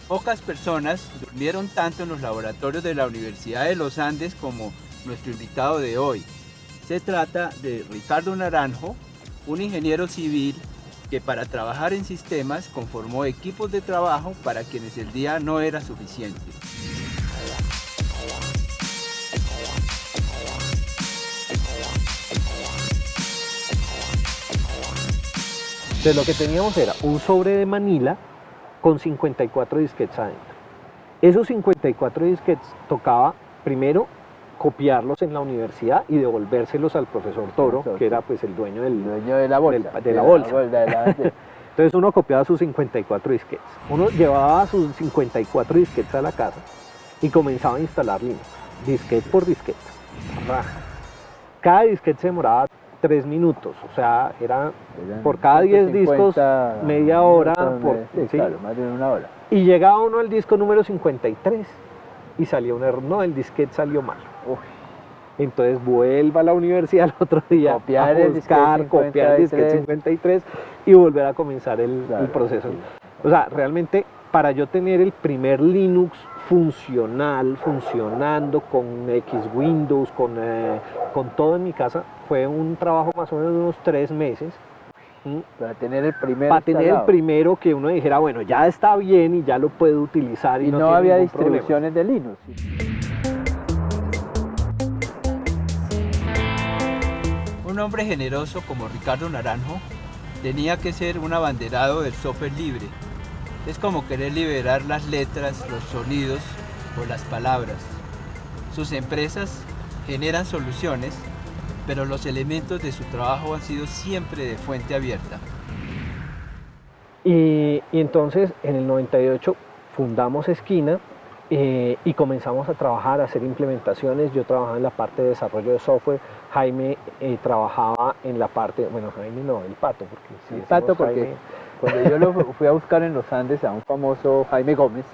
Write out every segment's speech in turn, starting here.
Pocas personas durmieron tanto en los laboratorios de la Universidad de los Andes como nuestro invitado de hoy. Se trata de Ricardo Naranjo, un ingeniero civil que para trabajar en sistemas conformó equipos de trabajo para quienes el día no era suficiente. Entonces lo que teníamos era un sobre de Manila con 54 disquetes adentro. Esos 54 disquetes tocaba primero copiarlos en la universidad y devolvérselos al profesor Toro, que era pues el dueño de la bolsa. De la bolsa. Entonces uno copiaba sus 54 disquetes. Uno llevaba sus 54 disquetes a la casa y comenzaba a instalar Linux, disquete por disquete. Cada disquete se demoraba 3 minutos, o sea, era por cada 10 discos, media hora, ¿sí? Claro, más de una hora. Y llegaba uno al disco número 53 y salía un error, no, el disquete salió mal. Entonces vuelva a la universidad el otro día copiar a buscar, copiar el disquete 53 y volver a comenzar el proceso. O sea, realmente para yo tener el primer Linux funcional, funcionando con X Windows, con todo en mi casa, fue un trabajo más o menos de unos 3 meses. Para tener el primero. Para tener el primero que uno dijera, bueno, ya está bien y ya lo puedo utilizar. Y no había distribuciones de Linux. Un hombre generoso como Ricardo Naranjo tenía que ser un abanderado del software libre. Es como querer liberar las letras, los sonidos o las palabras. Sus empresas generan soluciones, pero los elementos de su trabajo han sido siempre de fuente abierta. Y entonces en el 98 fundamos Esquina y comenzamos a trabajar, a hacer implementaciones. Yo trabajaba en la parte de desarrollo de software, Jaime trabajaba en la parte, bueno, Jaime no, el Pato, porque sí, el Pato, porque Jaime, cuando yo lo fui a buscar en los Andes a un famoso Jaime Gómez,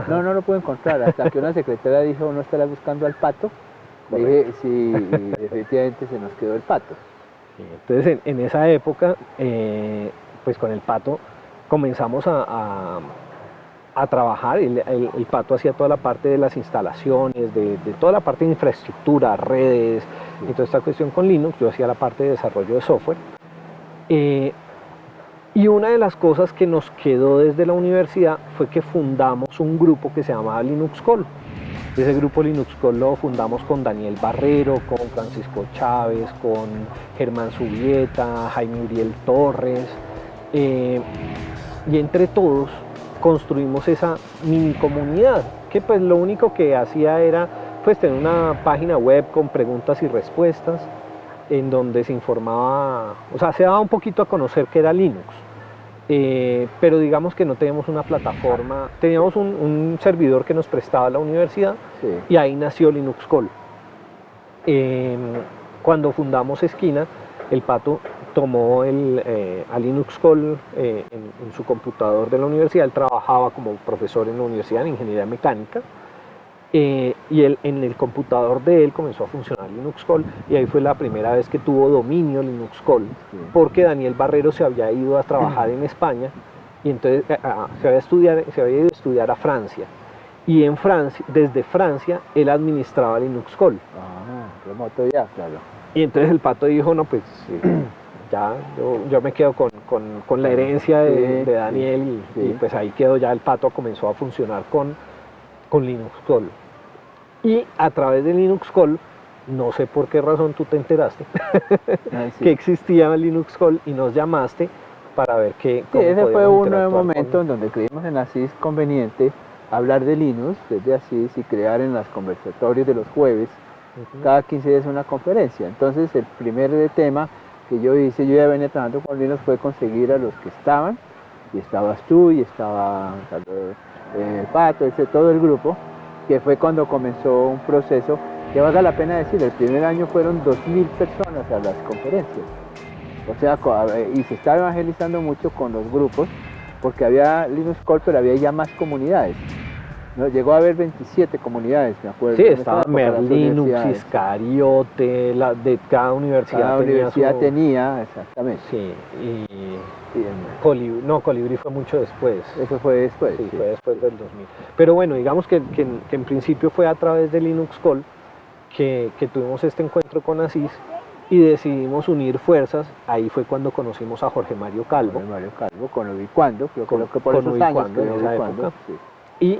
no lo pude encontrar, hasta que una secretaria dijo, ¿no estarás buscando al Pato? Le dije, sí, y efectivamente se nos quedó el Pato. Entonces en esa época, pues con el Pato comenzamos a trabajar. El Pato hacía toda la parte de las instalaciones, de toda la parte de infraestructura, redes, y toda esta cuestión con Linux. Yo hacía la parte de desarrollo de software. Y una de las cosas que nos quedó desde la universidad fue que fundamos un grupo que se llamaba Linux Call. Ese grupo Linux Call lo fundamos con Daniel Barrero, con Francisco Chávez, con Germán Subieta, Jaime Uriel Torres, y entre todos construimos esa mini comunidad, que pues lo único que hacía era pues tener una página web con preguntas y respuestas, en donde se informaba, o sea, se daba un poquito a conocer qué era Linux. Pero digamos que no teníamos una plataforma, teníamos un servidor que nos prestaba la universidad, sí, y ahí nació Linux Call. Cuando fundamos Esquina, el Pato tomó a Linux Call en su computador de la universidad. Él trabajaba como profesor en la universidad en ingeniería mecánica, y en el computador de él comenzó a funcionar Linux Call, y ahí fue la primera vez que tuvo dominio Linux Call, porque Daniel Barrero se había ido a trabajar en España, y entonces se había ido a estudiar a Francia, y en Francia, desde Francia, él administraba Linux Call. Remoto ya, claro. Y entonces el Pato dijo, no, pues ya yo me quedo con la herencia de Daniel, y pues ahí quedó. Ya el Pato comenzó a funcionar con Linux Call. Y a través de Linux Call, no sé por qué razón tú te enteraste que existía Linux Call y nos llamaste para ver cómo ese fue un nuevo momento en donde creímos en ASIS conveniente hablar de Linux desde ASIS y crear en los conversatorios de los jueves cada 15 días una conferencia. Entonces el primer tema que yo hice, yo ya venía trabajando con Linux, fue conseguir a los que estaban, y estabas tú, y estaba el Pato, todo el grupo, que fue cuando comenzó un proceso que valga la pena decir, el primer año fueron 2.000 personas a las conferencias. O sea, y se estaba evangelizando mucho con los grupos, porque había Linux Call, pero había ya más comunidades. No, llegó a haber 27 comunidades, me acuerdo. Sí, en esa estaba época, las Merlinux, universidades. Iscariote, de cada universidad Cada tenía universidad su... tenía, exactamente. Sí, y Sí, Colibrí fue mucho después. eso fue después. Sí, Sí. fue después del 2000. Pero bueno, digamos que en principio fue a través de LinuxCall que tuvimos este encuentro con Asís y decidimos unir fuerzas. Ahí fue cuando conocimos a Jorge Mario Calvo. Con Mario Calvo, con Ubicuando, creo que por con esos años Ubicuando, que en esa Ubicuando, época. sí. Y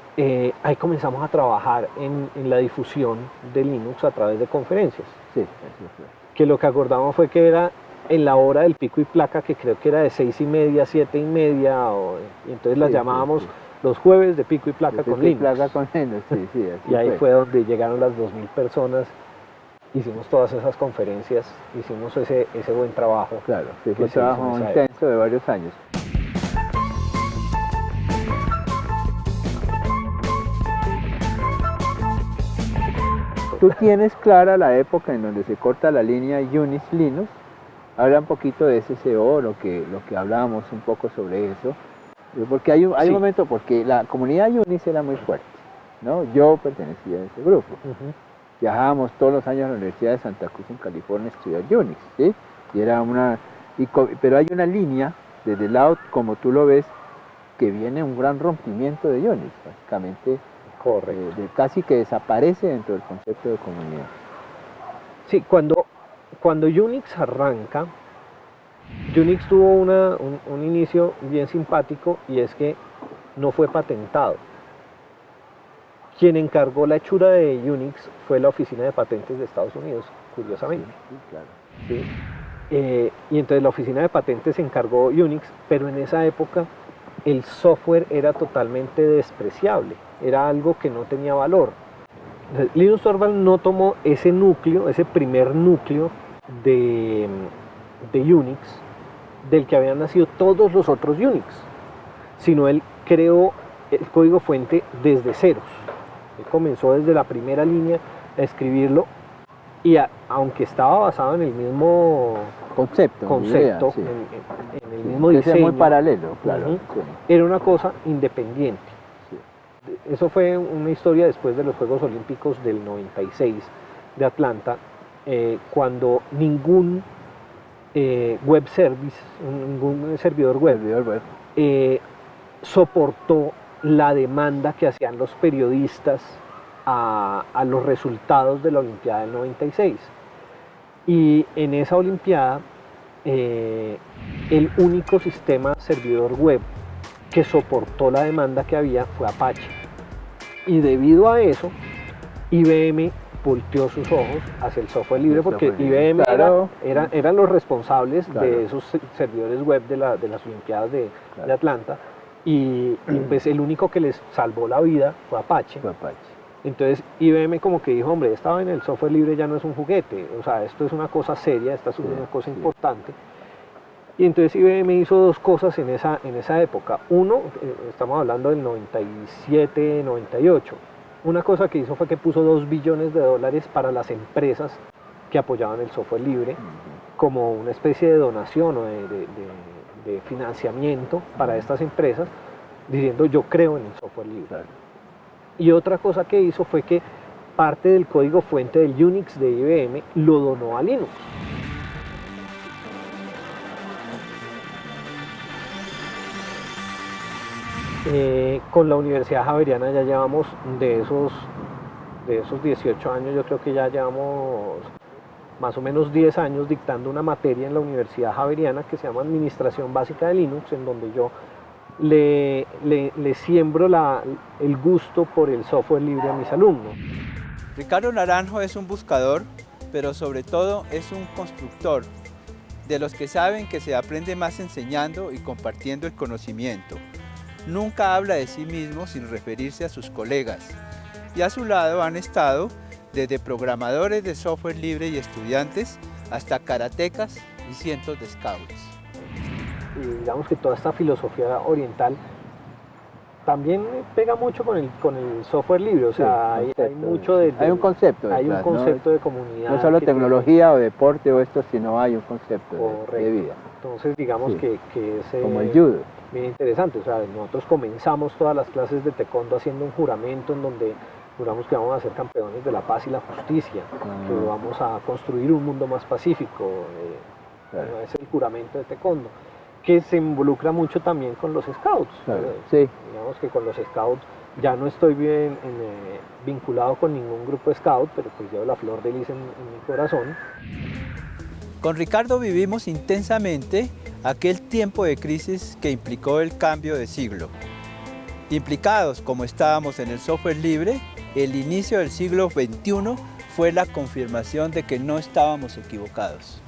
ahí comenzamos a trabajar en la difusión de Linux a través de conferencias. Sí, eso fue. Que lo que acordamos fue que era en la hora del pico y placa, que creo que era de 6:30 a 7:30, y entonces las Sí, llamábamos sí, sí. los jueves de pico y placa De con pico y Linux. placa con Linux, sí, sí, así Y ahí fue donde llegaron las 2000 personas, hicimos todas esas conferencias, hicimos ese buen trabajo. Claro, sí, que fue un se hizo en trabajo esa intenso de varios años. ¿Tú tienes clara la época en donde se corta la línea Unix-Linux? Habla un poquito de SSO, lo que hablábamos un poco sobre eso. Porque hay Sí. un momento, porque la comunidad Unix era muy fuerte, ¿no? Yo pertenecía a ese grupo. Ujú. Viajábamos todos los años a la Universidad de Santa Cruz en California a estudiar Unix, ¿sí? Y era pero hay una línea, desde el lado, como tú lo ves, que viene un gran rompimiento de Unix, básicamente. Correcto. Casi que desaparece dentro del concepto de comunidad. Sí, cuando Unix arranca, Unix tuvo un inicio bien simpático, y es que no fue patentado. Quien encargó la hechura de Unix fue la Oficina de Patentes de Estados Unidos, curiosamente. Sí, claro. ¿Sí? Y entonces la Oficina de Patentes encargó Unix, pero en esa época el software era totalmente despreciable, era algo que no tenía valor. Entonces, Linus Torvalds no tomó ese núcleo, ese primer núcleo de Unix, del que habían nacido todos los otros Unix, sino él creó el código fuente desde ceros. Él comenzó desde la primera línea a escribirlo, y aunque estaba basado en el mismo Concepto, idea, sí. en el mismo Que diseño, sea muy paralelo, claro. Ujú. Sí. era una cosa independiente. Sí. Eso fue una historia después de los Juegos Olímpicos del 96 de Atlanta, cuando ningún web service, ningún servidor web, soportó la demanda que hacían los periodistas a los resultados de la Olimpiada del 96. Y en esa Olimpiada, el único sistema servidor web que soportó la demanda que había fue Apache. Y debido a eso, IBM volteó sus ojos hacia el software libre, porque IBM claro. eran los responsables Claro. de esos servidores web de las Olimpiadas de Atlanta, y pues el único que les salvó la vida fue Apache. Entonces IBM como que dijo, hombre, esta vaina del software libre ya no es un juguete, o sea, esto es una cosa seria, esta es una cosa importante. Y entonces IBM hizo dos cosas en esa época. Uno, estamos hablando del 97, 98. Una cosa que hizo fue que puso $2 billones para las empresas que apoyaban el software libre, como una especie de donación o de financiamiento para estas empresas, diciendo yo creo en el software libre. Y otra cosa que hizo fue que parte del código fuente del Unix de IBM lo donó a Linux. Con la Universidad Javeriana ya llevamos de esos 18 años, yo creo que ya llevamos más o menos 10 años dictando una materia en la Universidad Javeriana que se llama Administración Básica de Linux, en donde yo le siembro el gusto por el software libre a mis alumnos. Ricardo Naranjo es un buscador, pero sobre todo es un constructor, de los que saben que se aprende más enseñando y compartiendo el conocimiento. Nunca habla de sí mismo sin referirse a sus colegas, y a su lado han estado desde programadores de software libre y estudiantes hasta karatecas y cientos de scouts. Y digamos que toda esta filosofía oriental también pega mucho con el software libre, o sea, Sí, hay mucho de... hay un concepto hay un detrás, concepto de comunidad. no solo que tecnología o deporte o esto, sino hay un concepto de Correcto. vida. Entonces digamos Sí. que es Como el judo. bien interesante. O sea, nosotros comenzamos todas las clases de taekwondo haciendo un juramento en donde juramos que vamos a ser campeones de la paz y la justicia, que vamos a construir un mundo más pacífico. Claro. Bueno, es el juramento de taekwondo, que se involucra mucho también con los scouts. Claro, sí. Digamos que con los scouts ya no estoy bien vinculado con ningún grupo de scout, pero pues llevo la flor de lis en mi corazón. Con Ricardo vivimos intensamente aquel tiempo de crisis que implicó el cambio de siglo. Implicados como estábamos en el software libre, el inicio del siglo XXI fue la confirmación de que no estábamos equivocados.